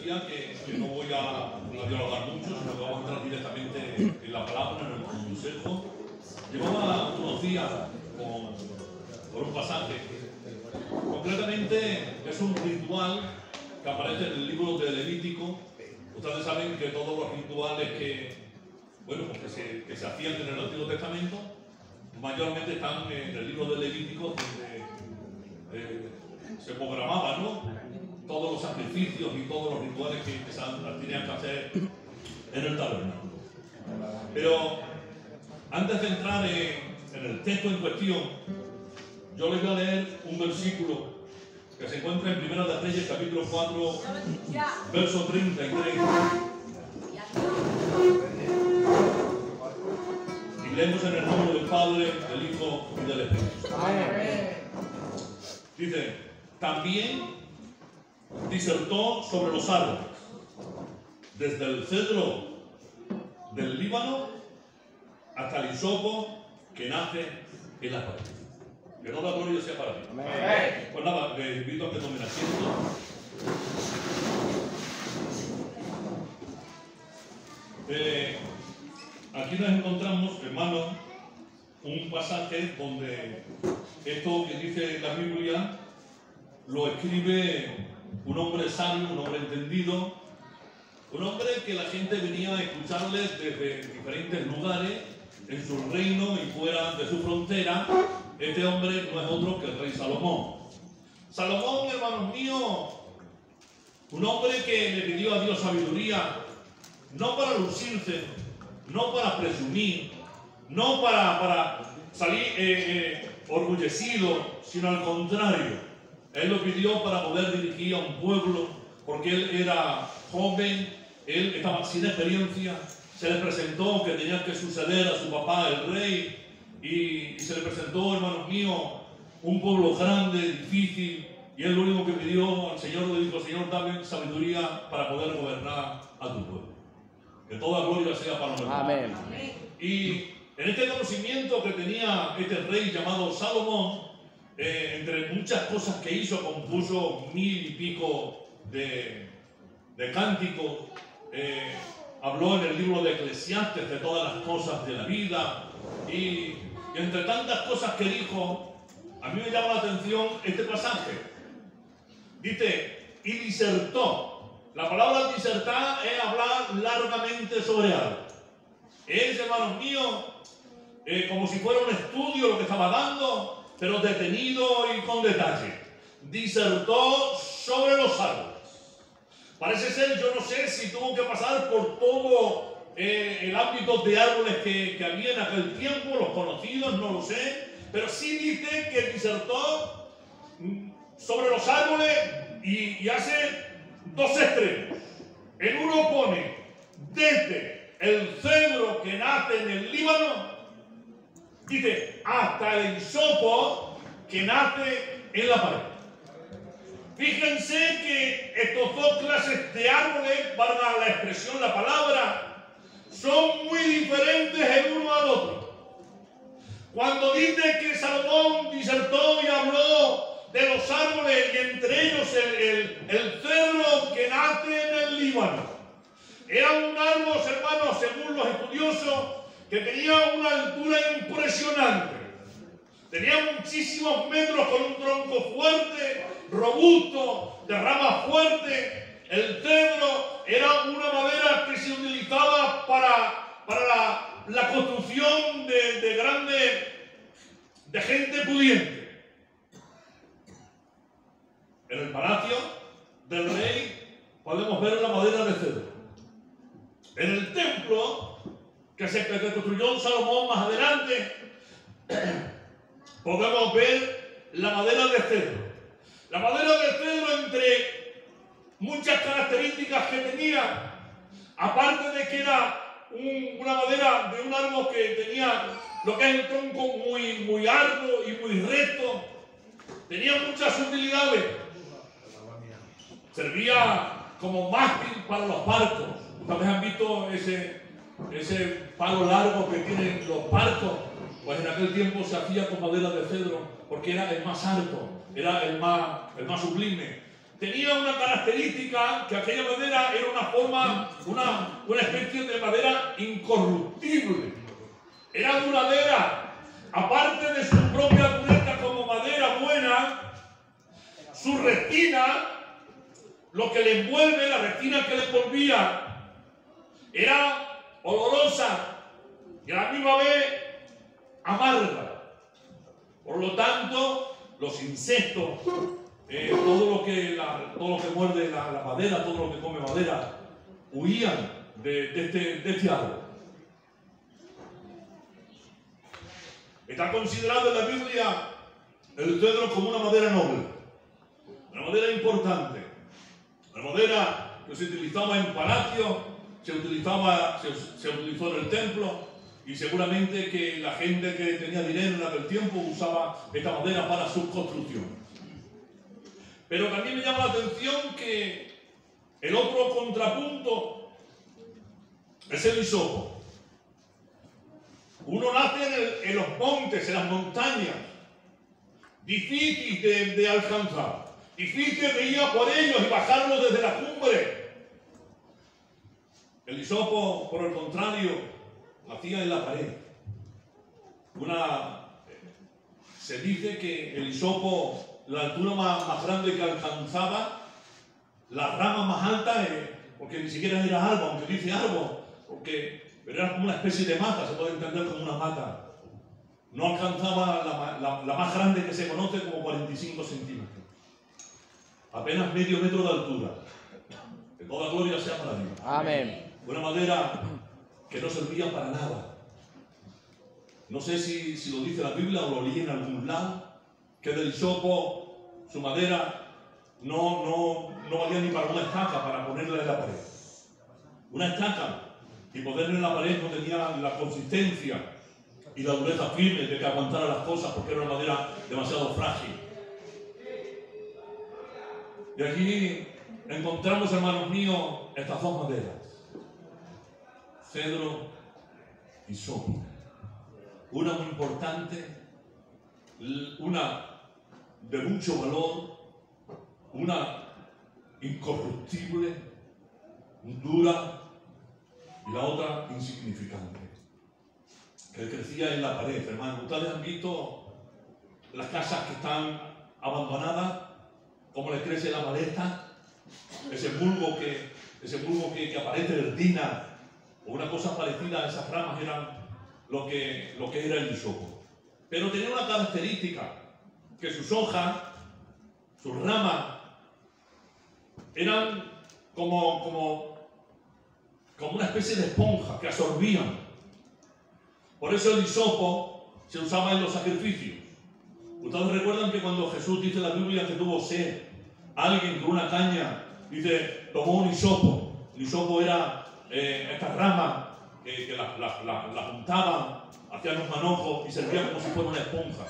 decía que no voy a dialogar mucho, sino que vamos a entrar directamente en la palabra, en el consejo. Llevaba unos días por un pasaje. Concretamente es un ritual que aparece en el libro de Levítico. Ustedes saben que todos los rituales que se hacían en el Antiguo Testamento mayormente están en el libro de Levítico, donde se programaba, ¿no?, todos los sacrificios y todos los rituales que se tenían que hacer en el tabernáculo. Pero antes de entrar en el texto en cuestión, yo les voy a leer un versículo que se encuentra en Primera de Reyes, capítulo 4, verso 33. Y leemos en el nombre del Padre, del Hijo y del Espíritu. Amén. Dice, también disertó sobre los árboles, desde el cedro del Líbano hasta el hisopo que nace en la pared. Que toda la gloria sea para ti. Amén. Pues nada, les invito a que tomen asiento. Aquí nos encontramos, hermanos, un pasaje donde esto que dice la Biblia lo escribe un hombre sabio, un hombre entendido, un hombre que la gente venía a escucharle desde diferentes lugares en su reino y fuera de su frontera. Este hombre no es otro que el rey Salomón. Salomón, hermanos míos, un hombre que le pidió a Dios sabiduría, no para lucirse, no para presumir, no para salir orgullecido, sino al contrario. Él lo pidió para poder dirigir a un pueblo, porque él era joven, él estaba sin experiencia, se le presentó que tenía que suceder a su papá, el rey, y se le presentó, hermanos míos, un pueblo grande, difícil, y él lo único que pidió al Señor, le dijo: Señor, dame sabiduría para poder gobernar a tu pueblo. Que toda gloria sea para nosotros. Amén. Y en este conocimiento que tenía este rey llamado Salomón, entre muchas cosas que hizo, compuso 1000 y pico de cánticos, habló en el libro de Eclesiastes de todas las cosas de la vida, y entre tantas cosas que dijo, a mí me llama la atención este pasaje. Dice, y disertó. La palabra disertar es hablar largamente sobre algo. Es, hermanos míos, como si fuera un estudio lo que estaba dando, pero detenido y con detalle. Disertó sobre los árboles. Parece ser, yo no sé si tuvo que pasar por todo el ámbito de árboles que había en aquel tiempo, los conocidos, no lo sé, pero sí dice que disertó sobre los árboles y hace dos extremos. En uno pone desde el cedro que nace en el Líbano, dice, hasta el hisopo que nace en la pared. Fíjense que estos dos clases de árboles, valga la expresión, la palabra, son muy diferentes el uno al otro. Cuando dice que Salomón disertó y habló de los árboles, y entre ellos el cedro que nace en el Líbano, era un árbol, hermanos, según los estudiosos, que tenía una altura impresionante. Tenía muchísimos metros, con un tronco fuerte, robusto, de ramas fuertes. El cedro era una madera que se utilizaba para la construcción de gente pudiente. En el palacio del rey podemos ver la madera de cedro. En el templo que construyó Salomón más adelante, podemos ver la madera de cedro. La madera de cedro, entre muchas características que tenía, aparte de que era una madera de un árbol que tenía lo que es el tronco muy arduo y muy recto, tenía muchas utilidades. Servía como mástil para los barcos. Ustedes han visto ese palo largo que tienen los barcos. Pues en aquel tiempo se hacía con madera de cedro porque era el más alto, era el más sublime. tenía una característica, que aquella madera era una forma, una especie de madera incorruptible. Era duradera. Aparte de su propia dureza como madera buena, su resina, lo que le envuelve, la resina que le envolvía, era olorosa y a la misma vez amarga. Por lo tanto, los insectos, todo lo que muerde la madera, todo lo que come madera, huían de este árbol. Está considerado en la Biblia el cedro como una madera noble, una madera importante, una madera que se utilizaba en palacios, se utilizó en el templo, y seguramente que la gente que tenía dinero en aquel tiempo usaba esta madera para sus construcciones. Pero también me llama la atención que el otro contrapunto es el hisopo. Uno nace en los montes, en las montañas, difícil de alcanzar, difícil de ir a por ellos y bajarlos desde la cumbre. El hisopo, por el contrario, nacía en la pared. Se dice que el hisopo, la altura más grande que alcanzaba, la rama más alta, porque ni siquiera era árbol, aunque dice árbol, pero era como una especie de mata, se puede entender como una mata. No alcanzaba la más grande que se conoce, como 45 centímetros. Apenas medio metro de altura. Que toda gloria sea para Dios. Amén. Una madera que no servía para nada. No sé si lo dice la Biblia o lo leí en algún lado, que del hisopo, su madera, no valía ni para una estaca, para ponerla en la pared. Una estaca, y ponerla en la pared no tenía la consistencia y la dureza firme de que aguantara las cosas, porque era una madera demasiado frágil. Y aquí encontramos, hermanos míos, estas dos maderas: cedro y hisopo. Una muy importante, una de mucho valor, una incorruptible, dura, y la otra insignificante, que crecía en la pared. Hermano, ustedes han visto las casas que están abandonadas, cómo les crece la maleza, ese bulbo que aparece verdina, o una cosa parecida a esas ramas, eran lo que era el hisopo. Pero tenía una característica, que sus hojas, sus ramas, eran como una especie de esponja que absorbían. Por eso el hisopo se usaba en los sacrificios. Ustedes recuerdan que cuando Jesús dice en la Biblia que tuvo sed, alguien con una caña, dice, tomó un hisopo. El hisopo era esta rama que la juntaban, hacían un manojo y servía como si fuera una esponja.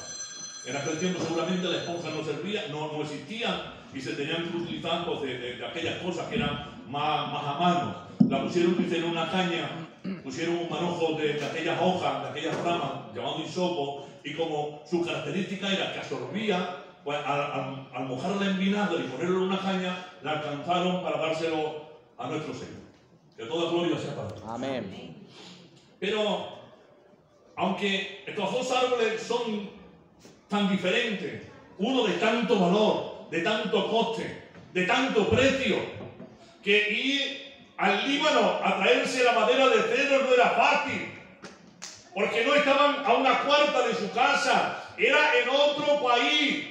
En aquel tiempo seguramente la esponja no existía, y se tenían que utilizar pues, de aquellas cosas que eran más a mano. La pusieron en una caña, pusieron un manojo de aquellas hojas, de aquellas ramas, llamado hisopo, y como su característica era que absorbía, pues al mojarla en vinagre y ponerlo en una caña, la alcanzaron para dárselo a nuestro Señor. Que toda gloria sea para Dios. Amén. Pero, aunque estos dos árboles son tan diferentes, uno de tanto valor, de tanto coste, de tanto precio, que ir al Líbano a traerse la madera de cedro no era fácil, porque no estaban a una cuarta de su casa, era en otro país.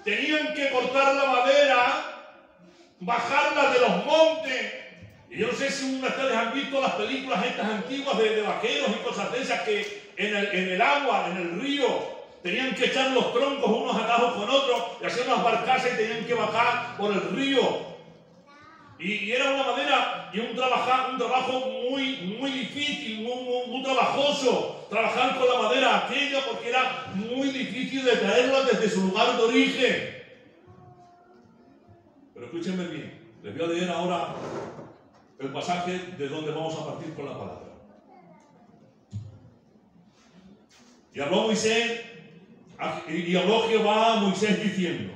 Tenían que cortar la madera, bajarla de los montes. Y yo no sé si ustedes han visto las películas estas antiguas de vaqueros y cosas de esas, que en el agua, en el río, tenían que echar los troncos unos atados con otros y hacer unas barcazas y tenían que bajar por el río. Y era una madera y un trabajo muy difícil, muy trabajoso, trabajar con la madera aquella, porque era muy difícil de traerla desde su lugar de origen. Pero escúchenme bien, les voy a leer ahora el pasaje de donde vamos a partir con la palabra. Y habló Jehová a Moisés diciendo: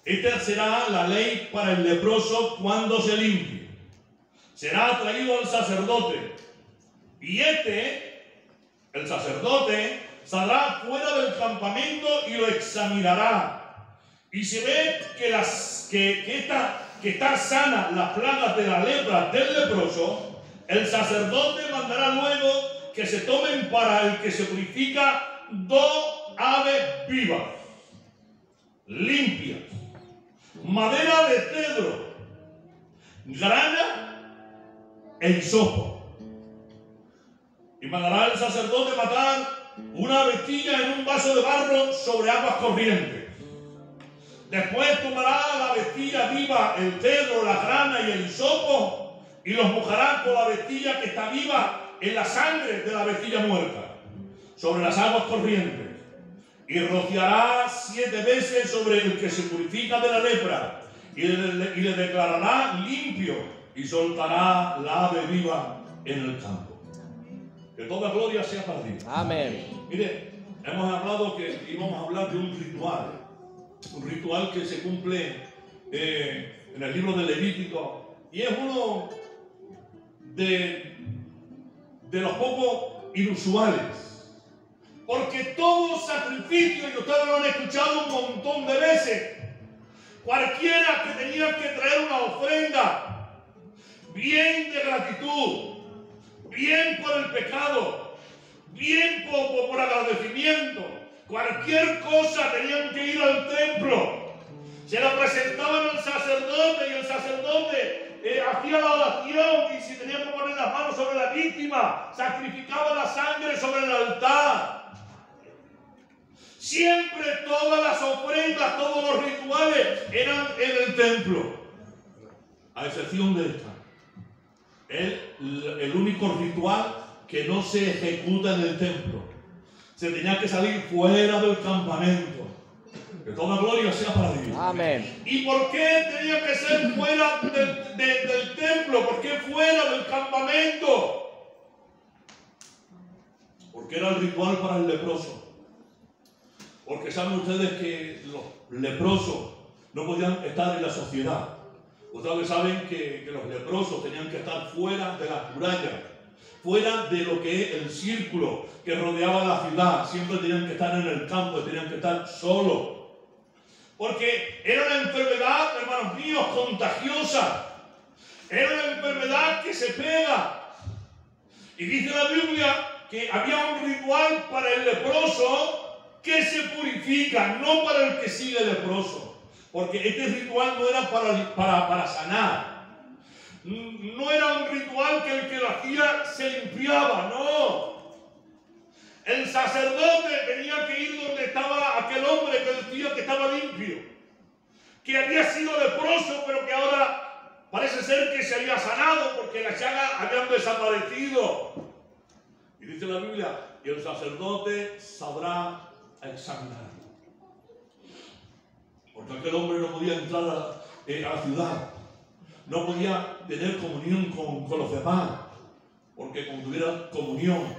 Esta será la ley para el leproso cuando se limpie. Será traído al sacerdote. Y el sacerdote, saldrá fuera del campamento y lo examinará. Y si ve que está sana las plagas de la lepra del leproso, el sacerdote mandará luego que se tomen para el que se purifica 2 aves vivas, limpias, madera de cedro, grana e hisopo. Y mandará el sacerdote matar una avecilla en un vaso de barro sobre aguas corrientes. Después tomará la avecilla viva, el cedro, la grana y el hisopo, y los mojará con la avecilla que está viva en la sangre de la avecilla muerta, sobre las aguas corrientes. Y rociará 7 veces sobre el que se purifica de la lepra, y le declarará limpio, y soltará la ave viva en el campo. Que toda gloria sea para Dios. Amén. Mire, hemos hablado que íbamos a hablar de un ritual que se cumple en el libro de Levítico, y es uno de los poco inusuales, porque todo sacrificio, y ustedes lo han escuchado un montón de veces, cualquiera que tenía que traer una ofrenda, bien de gratitud, bien por el pecado, bien por agradecimiento, cualquier cosa tenían que ir al templo, se la presentaban al sacerdote, y el sacerdote hacía la oración, y si tenía que poner las manos sobre la víctima, sacrificaba la sangre sobre el altar. Siempre todas las ofrendas, todos los rituales eran en el templo, a excepción de esta. El único ritual que no se ejecuta en el templo. Se tenía que salir fuera del campamento. Que toda gloria sea para Dios. Amén. ¿Y por qué tenía que ser fuera del templo? ¿Por qué fuera del campamento? Porque era el ritual para el leproso. Porque saben ustedes que los leprosos no podían estar en la sociedad. Ustedes saben que los leprosos tenían que estar fuera de las murallas, fuera de lo que es el círculo que rodeaba la ciudad. Siempre tenían que estar en el campo, tenían que estar solos. Porque era una enfermedad, hermanos míos, contagiosa. Era una enfermedad que se pega. Y dice la Biblia que había un ritual para el leproso que se purifica, no para el que sigue leproso. Porque este ritual no era para sanar. No era un ritual que el que lo hacía se limpiaba, no. El sacerdote tenía que ir donde estaba aquel hombre que decía que estaba limpio, que había sido leproso, pero que ahora parece ser que se había sanado porque las llagas habían desaparecido. Y dice la Biblia, y el sacerdote sabrá examinarlo. Porque aquel hombre no podía entrar a la ciudad, no podía tener comunión con los demás, porque cuando tuviera comunión,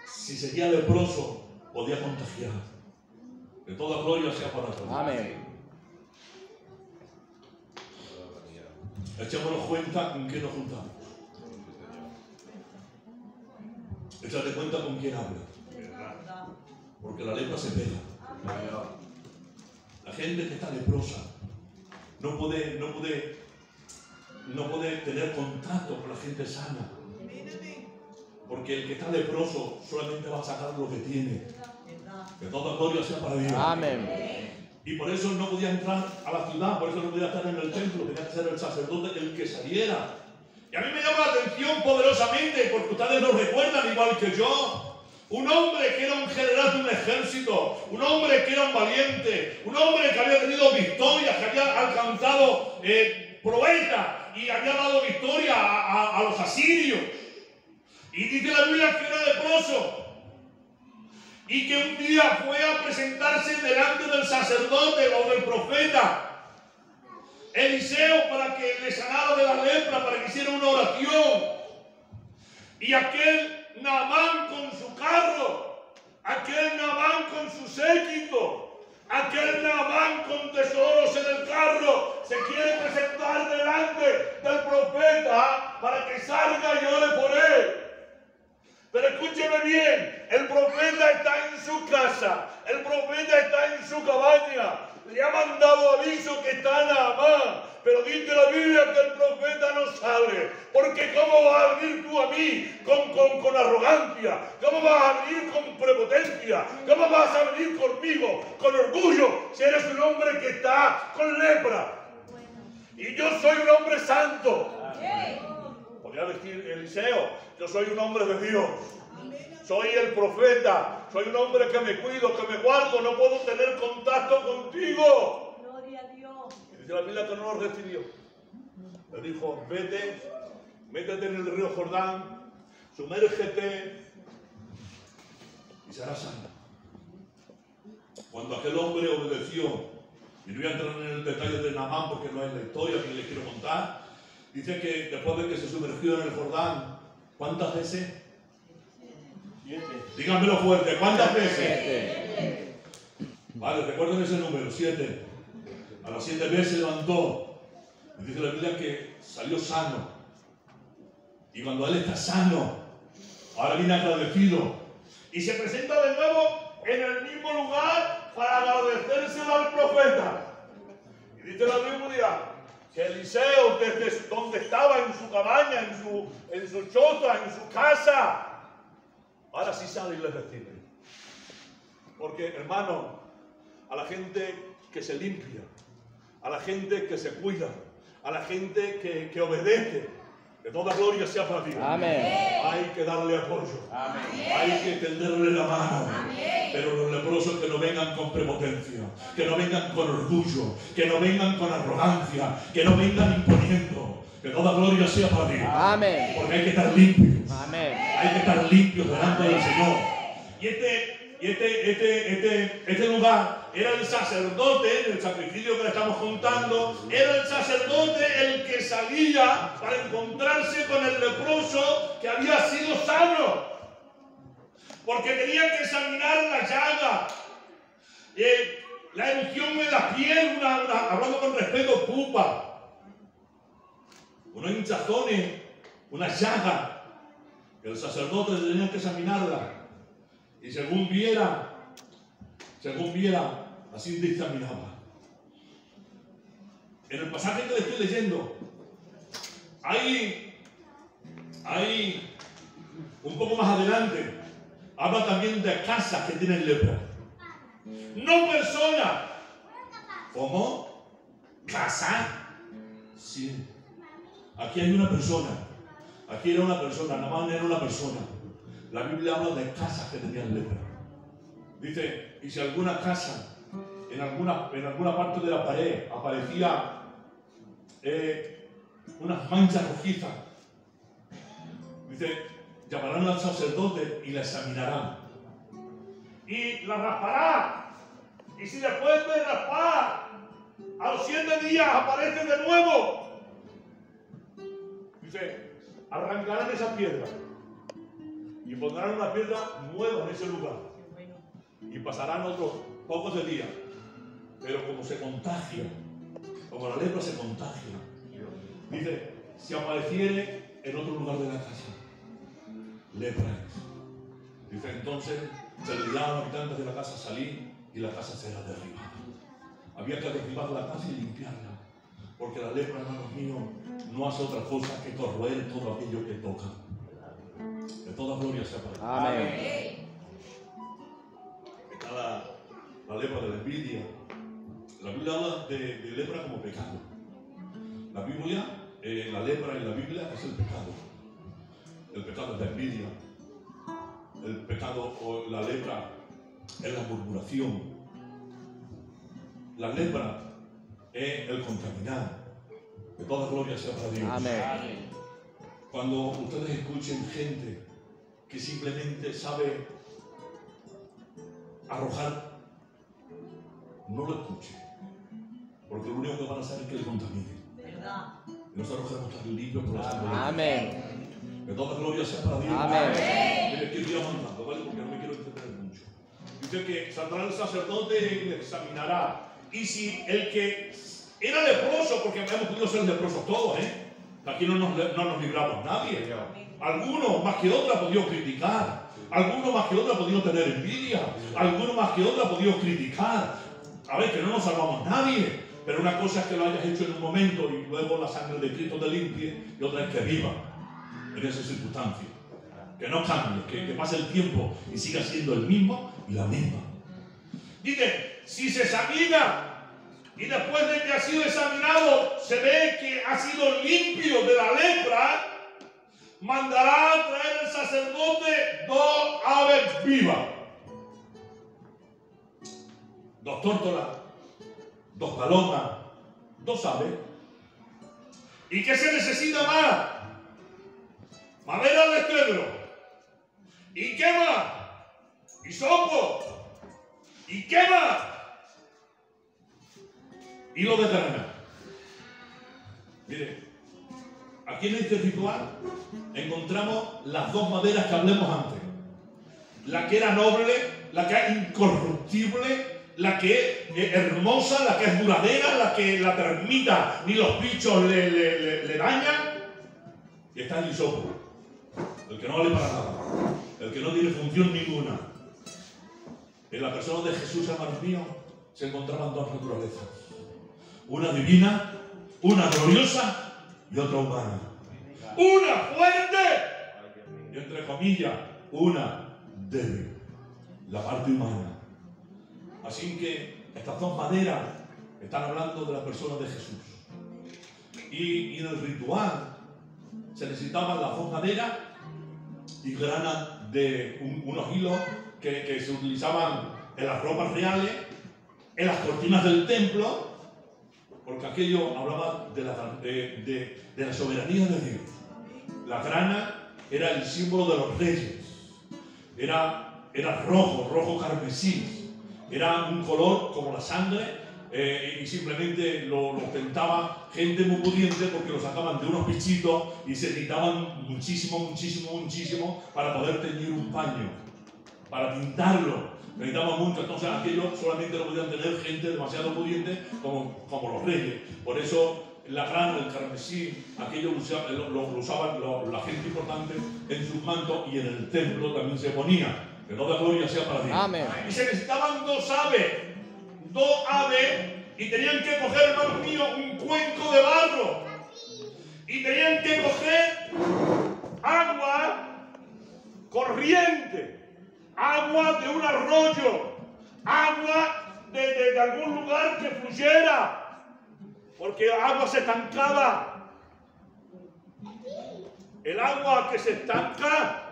si sería leproso, podía contagiar. Que toda gloria sea para Dios. Amén. Echémonos cuenta en qué nos juntamos. Échate cuenta con quién habla. Porque la lepra se pega. La gente que está leprosa no puede tener contacto con la gente sana. Porque el que está leproso solamente va a sacar lo que tiene. Que toda gloria sea para Dios. Amén. Y por eso no podía entrar a la ciudad, por eso no podía estar en el templo, tenía que ser el sacerdote el que saliera. Y a mí me llama la atención poderosamente, porque ustedes lo recuerdan igual que yo. Un hombre que era un general de un ejército, un hombre que era un valiente, un hombre que había tenido victorias, que había alcanzado proezas y había dado victoria a los asirios. Y dice la Biblia que era leproso. Y que un día fue a presentarse delante del sacerdote o del profeta Eliseo para que le sanara de la lepra, para que hiciera una oración. Y aquel Naamán con su carro, aquel Naamán con su séquito, Aquel Naamán con tesoros en el carro se quiere presentar delante del profeta para que salga y ore por él. Pero escúcheme bien, el profeta está en su casa, el profeta está en su cabaña, le ha mandado aviso que está Naamán, pero dice la Biblia que el profeta no sale, porque ¿cómo vas a venir tú a mí con arrogancia? ¿Cómo vas a venir con prepotencia? ¿Cómo vas a venir conmigo con orgullo si eres un hombre que está con lepra? Y yo soy un hombre santo. Podría decir Eliseo, yo soy un hombre de Dios. Soy el profeta, soy un hombre que me cuido, que me guardo, no puedo tener contacto contigo. Gloria a Dios. Y dice la Biblia que no lo recibió. Le dijo, vete, métete en el río Jordán, sumérgete y serás sano. Cuando aquel hombre obedeció, y no voy a entrar en el detalle de Naamán porque no es la historia que les quiero contar, dice que después de que se sumergió en el Jordán, ¿cuántas veces? 7. Díganmelo fuerte, ¿cuántas veces? 7. Vale, recuerden ese número, 7. A las 7 veces se levantó. Y dice la Biblia que salió sano. Y cuando él está sano, ahora viene agradecido. Y se presenta de nuevo en el mismo lugar para agradecérselo al profeta. Y dice la Biblia que Eliseo, desde donde estaba en su cabaña, en su choza, en su casa, ahora sí sale y le recibe. Porque, hermano, a la gente que se limpia, a la gente que se cuida, a la gente que obedece, que toda gloria sea para Dios. Amén. Hay que darle apoyo. Amén. Hay que tenderle la mano. Amén. Pero los leprosos que no vengan con prepotencia, que no vengan con orgullo, que no vengan con arrogancia, que no vengan imponiendo. Que toda gloria sea para Dios. Amén. Porque hay que estar limpios. Amén. Hay que estar limpios delante del Señor. Y este lugar era el sacerdote, el sacrificio que le estamos contando, era el sacerdote el que salía para encontrarse con el leproso que había sido sano. Porque tenía que examinar la llaga, la erupción en la piel, hablando con respeto, pupa, unos hinchazones, una llaga. El sacerdote tenía que examinarla. Y según viera, así dictaminaba. En el pasaje que le estoy leyendo, hay un poco más adelante, habla también de casas que tienen lepra. No personas. ¿Cómo? ¿Casa? Sí. Aquí hay una persona. Aquí era una persona, Naamán era una persona. La Biblia habla de casas que tenían lepra. Dice, y si alguna casa, en alguna parte de la pared, aparecía unas manchas rojizas, dice, llamarán al sacerdote y la examinarán. Y la raspará. Y si después de raspar, a los 7 días aparece de nuevo, dice, arrancarán esa piedra y pondrán una piedra nueva en ese lugar. Y pasarán otros pocos de días. Pero como se contagia, como la lepra se contagia, dice, si apareciere en otro lugar de la casa, lepra es. Dice, entonces se le dirá a los habitantes de la casa salir y la casa será derribada. Había que derribar la casa y limpiarla, porque la lepra, hermanos míos, no hace otra cosa que corroer todo aquello que toca. De toda gloria sea para Dios. Amén. Está la lepra de la envidia. La Biblia habla de lepra como pecado. La Biblia, la lepra en la Biblia es el pecado. El pecado es la envidia. El pecado o la lepra es la murmuración. La lepra es el contaminar. De toda gloria sea para Dios. Amén. Cuando ustedes escuchen gente que simplemente sabe arrojar, no lo escuchen, porque lo único que van a hacer es que le contamine. ¿Verdad? Y nosotros queremos estar limpios por la sangre. Amén. Que toda gloria sea para Dios. Amén. Mire, que estoy avanzando, ¿vale? Porque no me quiero entender mucho. dice que saldrá el sacerdote y le examinará. Y si el que era leproso, porque hemos podido ser leprosos todos, aquí no nos libramos nadie. Algunos más que otros ha podido criticar. Algunos más que otros ha podido tener envidia. Algunos más que otros ha podido criticar. A ver, que no nos salvamos nadie. Pero una cosa es que lo hayas hecho en un momento y luego la sangre de Cristo te limpie, y otra es que viva en esa circunstancia. Que no cambie, que pase el tiempo y siga siendo el mismo y la misma. Dice, si se examina y después de que ha sido examinado se ve que ha sido limpio de la lepra, mandará a traer el sacerdote 2 aves vivas, 2 tórtolas, 2 palomas, 2 aves. ¿Y qué se necesita más? Madera de cedro. ¿Y qué más? Hisopo. ¿Y qué más? Hilo de grana. Mire, aquí en este ritual encontramos las 2 maderas que hablemos antes. La que era noble, la que es incorruptible, la que es hermosa, la que es duradera, la que la termita ni los bichos le dañan. Y está el hisopo, el que no vale para nada, el que no tiene función ninguna. En la persona de Jesús, hermanos míos, se encontraban 2 naturalezas. Una divina, una gloriosa y otra humana. Una fuerte y, entre comillas, una débil, la parte humana. Así que estas 2 maderas están hablando de la persona de Jesús. Y en el ritual se necesitaban las 2 maderas y grana de unos hilos que se utilizaban en las ropas reales, en las cortinas del templo, porque aquello hablaba de la soberanía de Dios. La grana era el símbolo de los reyes, era rojo carmesí, era un color como la sangre, y simplemente lo ostentaba gente muy pudiente porque lo sacaban de unos bichitos y se necesitaban muchísimo para poder teñir un paño, para pintarlo. Necesitaban mucho, entonces aquello solamente lo podían tener gente demasiado pudiente como los reyes. Por eso la grana, el carmesí, aquello lo usaban la gente importante en sus mantos, y en el templo también se ponía. Que toda gloria sea para Dios. Amén. Y se necesitaban 2 aves, y tenían que coger, hermanos míos, un cuenco de barro. Y tenían que coger agua corriente, agua de un arroyo, agua de algún lugar que fluyera, porque el agua se estancaba. El agua que se estanca,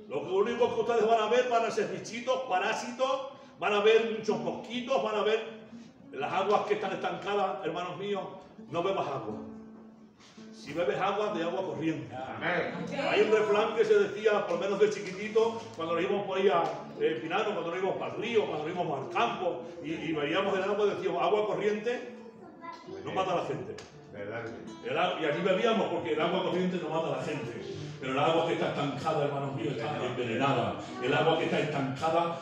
lo único que ustedes van a ver van a ser bichitos, parásitos, van a ver muchos mosquitos, van a ver las aguas que están estancadas. Hermanos míos, no bebas agua. Si bebes agua, de agua corriente. Amén. Hay un refrán que se decía, por lo menos de chiquitito, cuando nos íbamos por ahí a Pinano, cuando nos íbamos para el río, cuando nos íbamos al campo, y veíamos el agua, decíamos, agua corriente no mata a la gente. Y allí bebíamos porque el agua corriente no mata a la gente. Pero el agua que está estancada, hermanos míos, está envenenada. El agua que está estancada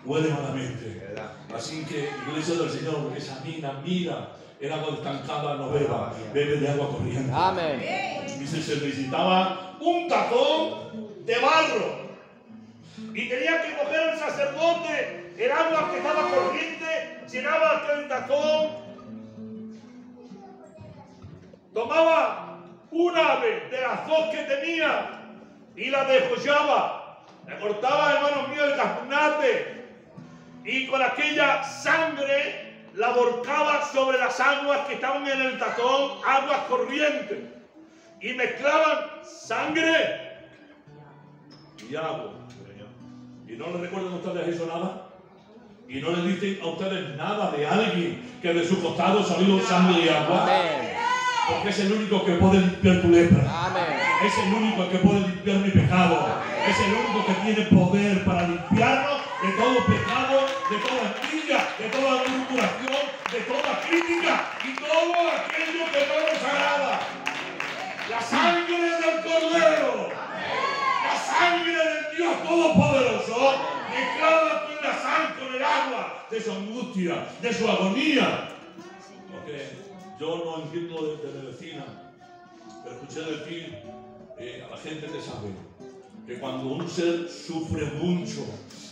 huele malamente. Así que, iglesia del Señor, examina, mira. El agua estancada no beba, bebe de agua corriente. Amén. Dice, se necesitaba un tazón de barro. Y tenía que coger el sacerdote el agua que estaba corriente, llenaba aquel tazón, tomaba un ave de las 2 que tenía y la degollaba. Le cortaba, hermanos míos, el gaznate, y con aquella sangre la volcaba sobre las aguas que estaban en el tazón, aguas corrientes, y mezclaban sangre y agua. ¿Y no le recuerdan a ustedes eso nada? ¿Y no le dicen a ustedes nada de alguien que de su costado salió sangre y agua? Amén. Porque es el único que puede limpiar tu lepra. Amén. Es el único que puede limpiar mi pecado. Es el único que tiene poder para limpiarnos de todo pecado, de toda envidia, de toda murmuración, de toda crítica y todo aquello que no nos agrada. La sangre del Cordero, la sangre del Dios Todopoderoso, mezclada con la sangre de su angustia, de su agonía. Porque yo no entiendo de medicina, pero escuché decir a la gente que sabe que cuando un ser sufre mucho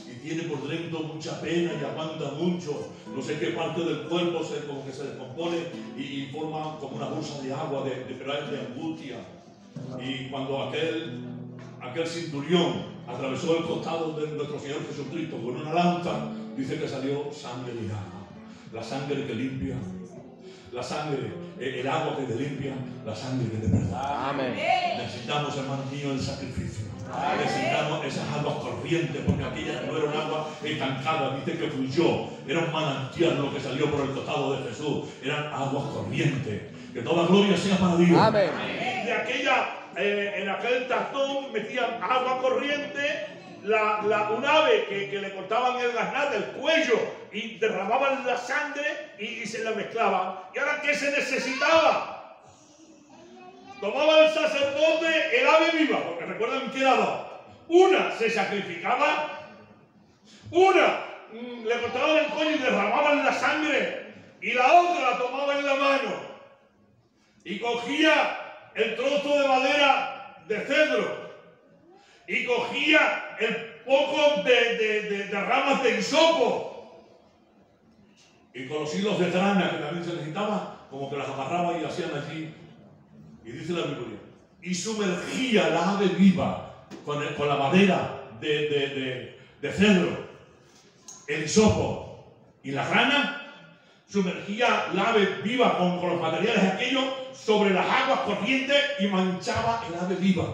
y tiene por dentro mucha pena y aguanta mucho, no sé qué parte del cuerpo como que se descompone y forma como una bolsa de agua, de angustia. Y cuando aquel centurión atravesó el costado de nuestro Señor Jesucristo con una lanza, dice que salió sangre y agua. La sangre que limpia, la sangre, el agua que te limpia, la sangre que te perdona. Amén. Necesitamos, hermano mío, el sacrificio. Necesitamos esas aguas corrientes, porque aquella no era un agua estancada, dice que fluyó, era un manantial lo que salió por el costado de Jesús, eran aguas corrientes. Que toda gloria sea para Dios. Amén. De aquella, en aquel tazón metían agua corriente, un ave que le cortaban el gaznate, el cuello, y derramaban la sangre y se la mezclaban. ¿Y ahora qué se necesitaba? Tomaba el sacerdote el ave viva, porque recuerdan que era dos. Una se sacrificaba, una le cortaban el cuello y derramaban la sangre, y la otra la tomaba en la mano y cogía el trozo de madera de cedro y cogía el poco de ramas de hisopo y con los hilos de grana que también se necesitaba, como que las amarraba y hacían así. Y dice la Biblia, y sumergía la ave viva con la madera de cedro, el hisopo y la grana, sumergía la ave viva con los materiales aquellos sobre las aguas corrientes y manchaba el ave viva.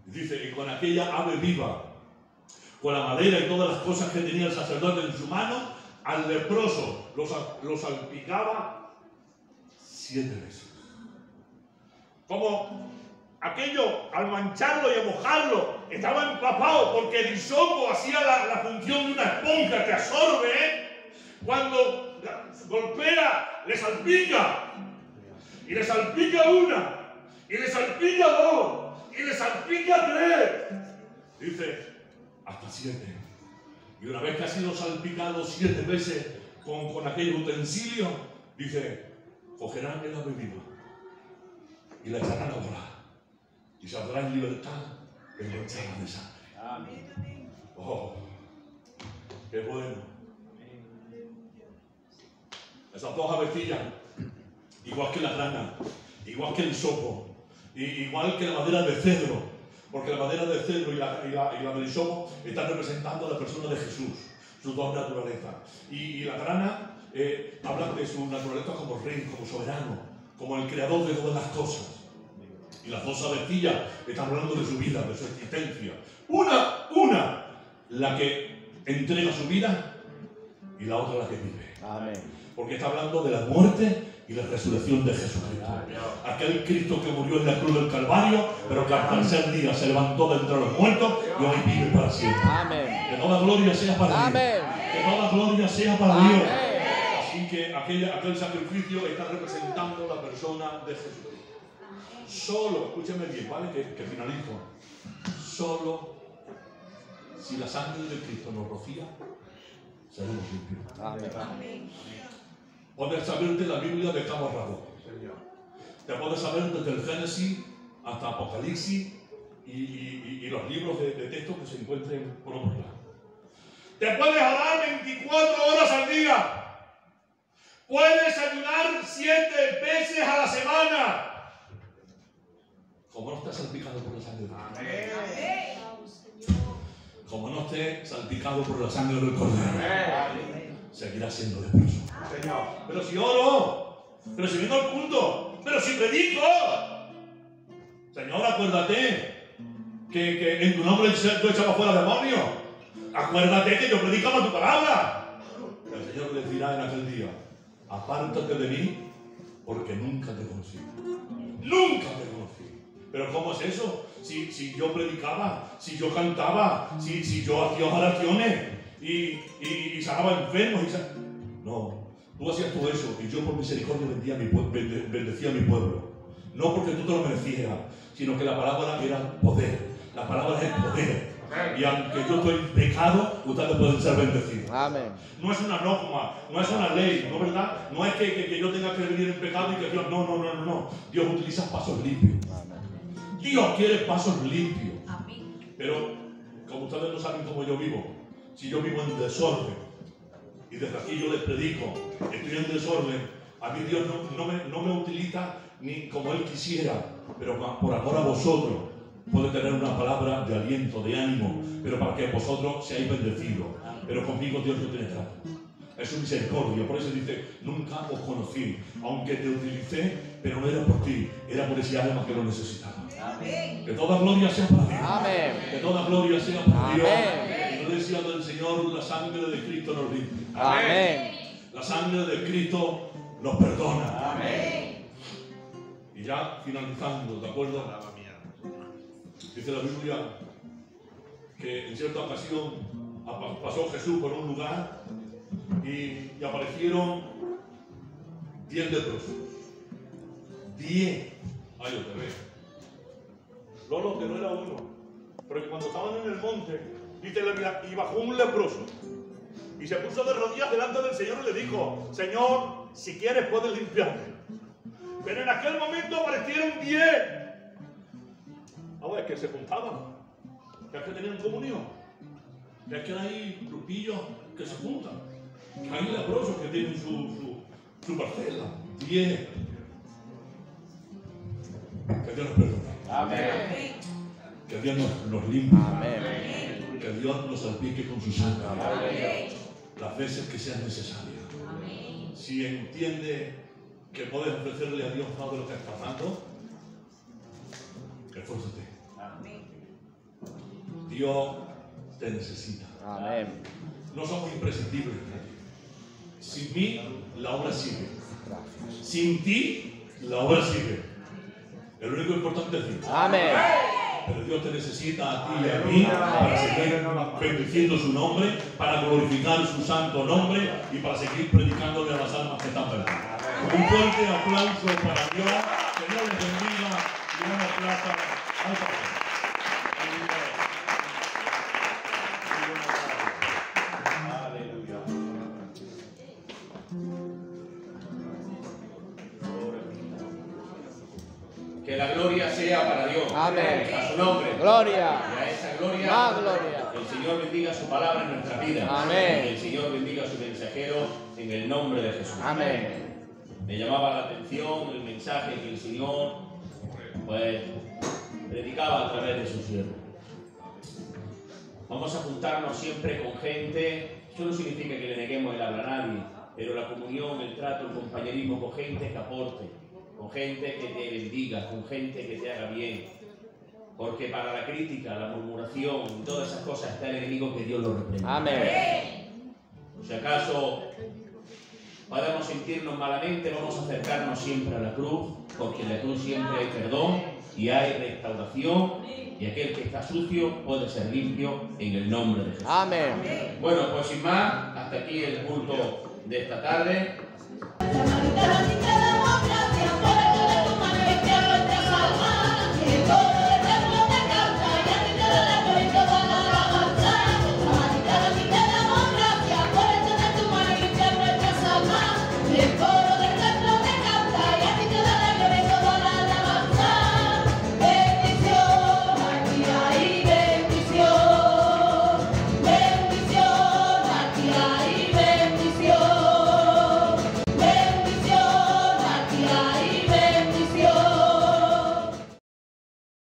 Dice, y con aquella ave viva, con la madera y todas las cosas que tenía el sacerdote en su mano, al leproso lo salpicaba 7 veces. Como aquello, al mancharlo y a mojarlo, estaba empapado, porque el hisopo hacía la función de una esponja que absorbe, cuando golpea, le salpica. Y le salpica una, y le salpica 2, y le salpica 3. Dice, hasta 7. Y una vez que ha sido salpicado 7 veces con aquel utensilio, dice, cogerán el ave viva y la echarán a volar, y saldrá en libertad enganchada de sangre. Amén. Oh, qué bueno. Esas 2 avecillas, igual que la grana, igual que el hisopo, igual que la madera de cedro, porque la madera de cedro y la del hisopo están representando a la persona de Jesús, sus 2 naturalezas. Y la grana habla de su naturaleza como rey, como soberano, como el creador de todas las cosas. Y las 2 avecillas están hablando de su vida, de su existencia. Una, la que entrega su vida, y la otra la que vive. Amén. Porque está hablando de la muerte y la resurrección de Jesucristo. Aquel Cristo que murió en la cruz del Calvario, pero que al tercer día se levantó de entre los muertos y hoy vive para siempre. Amén. Que toda gloria sea para Amén. Dios. Que toda gloria sea para Amén. Dios. Así que aquel sacrificio está representando la persona de Jesucristo. Solo, escúcheme bien, ¿vale? Que finalizo. Solo si la sangre de Cristo nos rocía, seremos limpios. Amén. Puedes saberte la Biblia de cabo a rabo. Te puedes saber desde el Génesis hasta Apocalipsis y los libros de texto que se encuentren por otro lado. Te puedes orar 24 horas al día. Puedes ayunar 7 veces a la semana. Como no estés salpicado por la sangre de Cristo. Como no estés salpicado por la sangre del Cordero. Seguirás siendo leproso. Pero si oro, pero si vengo al culto, pero si predico. Señor, acuérdate que en tu nombre tú echabas fuera demonios. Acuérdate que yo predicaba tu palabra. El Señor les dirá en aquel día, apártate de mí, porque nunca te conocí. Nunca te conocí. ¿Pero cómo es eso? Si yo predicaba, si yo cantaba, si yo hacía oraciones y sanaba enfermos. No, tú hacías todo eso y yo por misericordia bendecía a mi pueblo. No porque tú te lo merecieras, sino que la palabra era poder. La palabra es poder. Y aunque yo estoy pecado, ustedes pueden ser bendecidos. Amén. No es una norma, no es una ley, ¿no verdad? No es que yo tenga que vivir en pecado y que Dios, no. Dios utiliza pasos limpios. Dios quiere pasos limpios. Pero, como ustedes no saben cómo yo vivo, si yo vivo en desorden, y desde aquí yo les predico, estoy en desorden, a mí Dios no me utiliza ni como Él quisiera, pero por amor a vosotros puede tener una palabra de aliento, de ánimo, pero para que vosotros seáis bendecidos. Pero conmigo Dios no tiene trato. Es su misericordia, por eso dice, nunca os conocí, aunque te utilicé, pero no era por ti, era por ese alma que lo necesitaba. Amén. Que toda gloria sea para Dios. Amén. Que toda gloria sea para Dios. La iglesia del Señor, la sangre de Cristo nos limpia. Amén. La sangre de Cristo nos perdona. Amén. Y ya finalizando, ¿de acuerdo? Dice la Biblia que en cierta ocasión pasó Jesús por un lugar y aparecieron 10 leprosos. 10. Ay, otra vez. Lolo, que no era uno. Pero que cuando estaban en el monte, dice la Biblia, y bajó un leproso. Y se puso de rodillas delante del Señor y le dijo, Señor, si quieres puedes limpiarme. Pero en aquel momento aparecieron 10. Ahora es que se juntaban. Es que tenían comunión. Es que hay grupillos que se juntan. Hay leprosos que tienen su parcela. 10. Que Dios nos perdone. Amén. Que Dios nos limpie. Amén. Que Dios nos salpique con su sangre. Amén. Las veces que sean necesarias. Amén. Si entiende que puedes ofrecerle a Dios todo lo que estás pasando, esfuérzate. Amén. Dios te necesita. Amén. No somos imprescindibles. Sin mí, la obra sigue. Sin ti, la obra sigue. El único importante es Dios. Amén. Pero Dios te necesita a ti y a mí para seguir bendiciendo su nombre, para glorificar su santo nombre y para seguir predicándole a las almas que están perdidas. Un fuerte aplauso para Dios. Que Dios les bendiga y una plata al Padre. Que la gloria sea para Dios. Amén. A su nombre. Gloria. Y a esa gloria. Más gloria. Que el Señor bendiga su palabra en nuestra vida. Amén. Que el Señor bendiga a su mensajero en el nombre de Jesús. Amén. Me llamaba la atención el mensaje que el Señor pues predicaba a través de su siervo. Vamos a juntarnos siempre con gente. Eso no significa que le neguemos el habla a nadie, pero la comunión, el trato, el compañerismo con gente que aporte, con gente que te bendiga, con gente que te haga bien. Porque para la crítica, la murmuración, todas esas cosas está el enemigo, que Dios lo reprenda. Amén. Si acaso podemos sentirnos malamente, vamos a acercarnos siempre a la cruz, porque en la cruz siempre hay perdón y hay restauración, y aquel que está sucio puede ser limpio en el nombre de Jesús. Amén. Bueno, pues sin más, hasta aquí el culto de esta tarde.